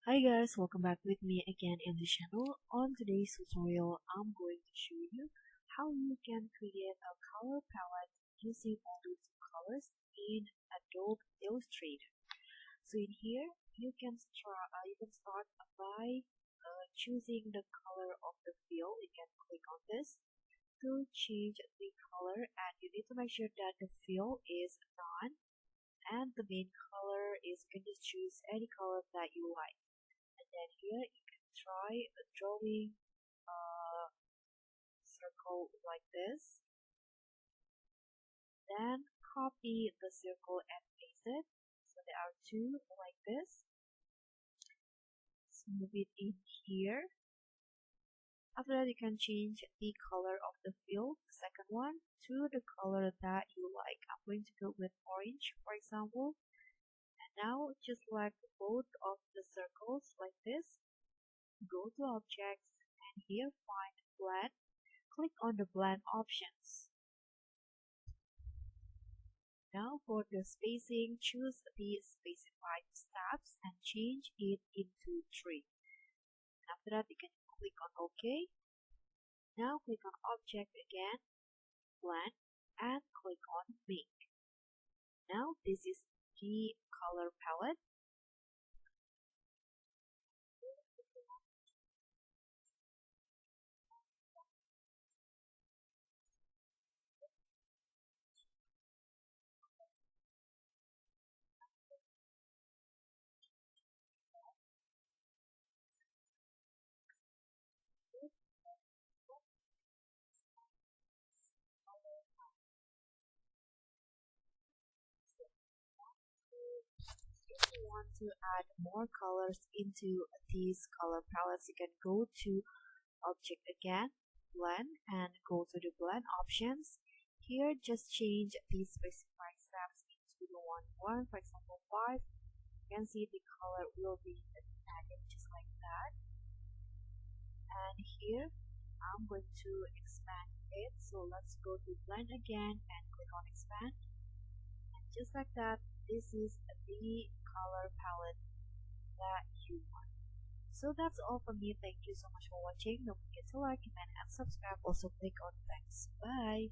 Hi guys, welcome back with me again in the channel. On today's tutorial, I'm going to show you how you can create a color palette using only two colors in Adobe Illustrator. So in here, you can start by choosing the color of the fill. You can click on this to change the color, and you need to make sure that the fill is none, and the main color is, you can just choose any color that you like. And then here you can try drawing a circle like this. Then copy the circle and paste it. So there are two like this. Let's move it in here. After that, you can change the color of the fill, the second one, to the color that you like. I'm going to go with orange, for example. And now just select both of the circles like this. Go to Objects, and here find Blend. Click on the Blend options. Now for the spacing, choose the specified steps and change it into 3. After that, you can click on OK. Now click on Object again, Blend, and click on Make. Now this is the color palette. If you want to add more colors into these color palettes, you can go to Object again, Blend, and go to the Blend options. Here, just change the specified steps into the 1, for example 5. You can see the color will be added just like that. And here, I'm going to expand it. So let's go to Blend again and click on Expand. And just like that, this is the color palette that you want. So that's all from me. Thank you so much for watching. Don't forget to like, comment, and subscribe. Also click on thanks. Bye.